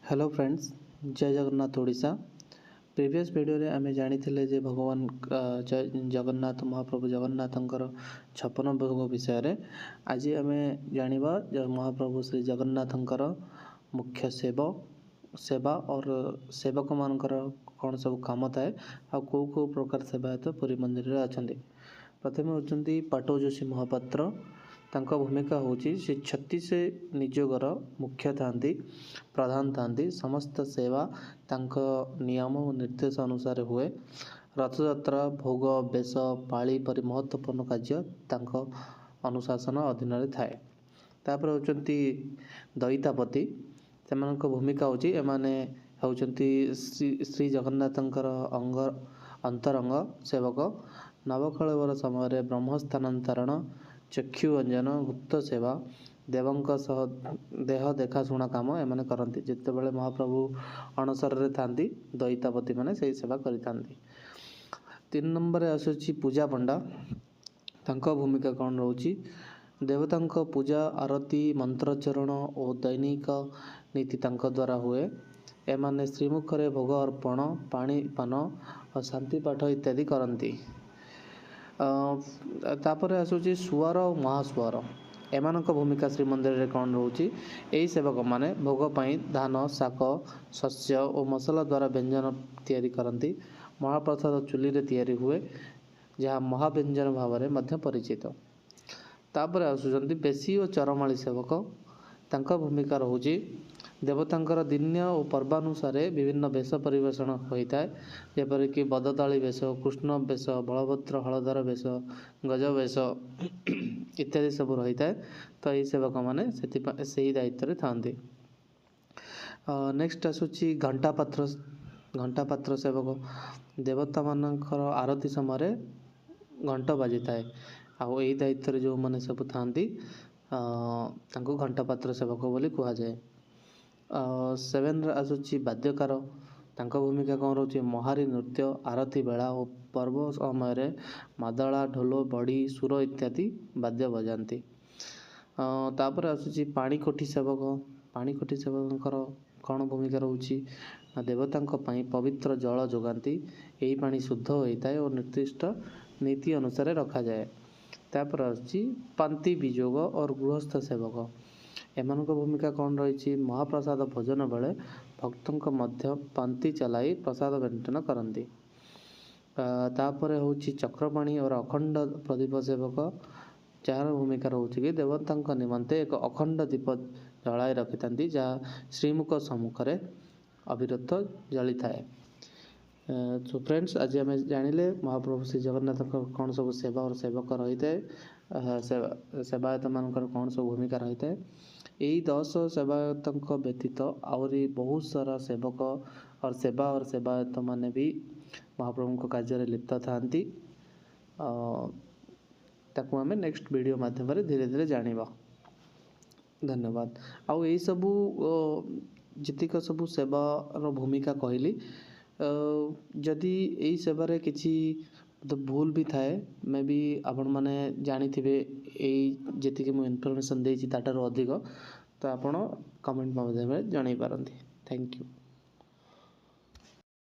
Hello friends, जय Jagannath Odisha. Previous video रे आमे जानिथिले जे भगवान जगन्नाथ महाप्रभु जगन्नाथंकर 56 भोग विषय रे। आज आमे जानिबा महाप्रभु श्री जगन्नाथंकर मुख्य सेवा और सेवक मानकर कौन सब काम थाए आ को प्रकार सेवायत पुरी मंदिर रे अछंती। प्रथमे होचंती पाटो जोशी महापात्र। तांका भूमिका होची से 36 निजोगर मुख्य थांती, प्रधान थांती। समस्त सेवा तांका नियम और निर्देश अनुसार हुए। रथयात्रा, भोग, बेश, पाली परि महत्वपूर्ण कार्य तांका अनुशासन अधीन रे थाए। तापर होचंती दैतापति। सेमानक भूमिका होची एमाने होचंती श्री जगन्नाथंकर अंतरंग सेवक। नवकळेवर समय ब्रह्म स्थानांतरण, चक्षु अंजन, गुप्त सेवा, देवंक सह देह देखाशुणा काम एमाने करती। जिते बड़े महाप्रभु अणसर रे थांती दैतापति माने सही सेवा करिथांती। 3 नंबर आसुची पूजा पंडा। तांका भूमिका कौन रोची? देवतांक पूजा, आरती, मंत्रोच्चारण और दैनिक नीति तांका द्वारा हुए। एमाने श्रीमुख रे भोग अर्पण, पानी पान और शांति पाठ इत्यादि करती। तापर आसुची सुआर और महासुआर। एमानक भूमिका श्रीमंदिर रे कौन रोची? यही सेवक माने भोग पाई धान, शाक, शस्य और मसला द्वारा व्यंजन तैयारी करती। महाप्रसाद चुली रे तैयारी हुए, जहाँ महाव्यंजन भाव में मध्य परिचित। तापर आसुचंती बेशी और चरमाली सेवक। तांका भूमिका रहुची देवतांकर दिन्य और पर्वानुसार विभिन्न वेश परिवेषण होता है। जेपरिक बदताली वेश, कृष्ण वेश, बलभद्र हलधर वेश, गज वेश इत्यादि सब रही है। तो यही सेवक मैंने से दायित्व थांती। नेक्स्ट आसूची घंटापात्र सेवक। देवता मानकर आरती समय घंट बाजी थाए। यही दायित्व जो मैंने सब थांती घंटापात्र सेवक बोली कहा जाए। 7 आसूची वाद्यकार। तांका भूमिका कौन रोचे? महारी नृत्य, आरती बेला और पर्व समय मादला, ढोल, बड़ी, सुर इत्यादि वाद्य बजाती। तापर आसूची पाणीकोठी सेवक। पाणीकोठी सेवक कौन भूमिका रोची? देवतांक पई पवित्र जल जोगाती। यही पानी शुद्ध होता है और निर्दिष्ट नीति अनुसार रखा जाए। तापर आसूची पांति विजोग और गृहस्थ सेवक। एमानक भूमिका कौन रही? महाप्रसाद भोजन बेले भक्तों मध्य पांति चलाई प्रसाद बंटन करती। तापर होची चक्रपाणी और अखंड प्रदीप सेवक। जार भूमिका रोचे कि देवतांक निमंते एक अखंड दीप जलाई रखी था, जहाँ श्रीमुख सम्मुख में अविरत जली थाए। सो फ्रेंड्स, आज आम जानिले महाप्रभु श्री जगन्नाथ कौन सब सेवा और सेवक रही है, सेवायत मानकर कौन सब भूमिका रही है। यही 10 सेवायत व्यतीत आहरी बहुत सारा सेवक और सेवायत माने भी महाप्रभु कार्य लिप्त थांती। ताकू आमे नेक्स्ट वीडियो माध्यम धीरे धीरे जानिबा। धन्यवाद। आउ यही सबू जितिक सबू सेवार भूमिका कहली, जदि यही सेवारे किसी भूल भी थाए, मे भी आपण माने जानी थिबे यही जेतिके मु इन्फॉर्मेशन देछि ताटारो अधिक, तो आपण कमेंट माध्यम रे जणाई पारंती। Thank you.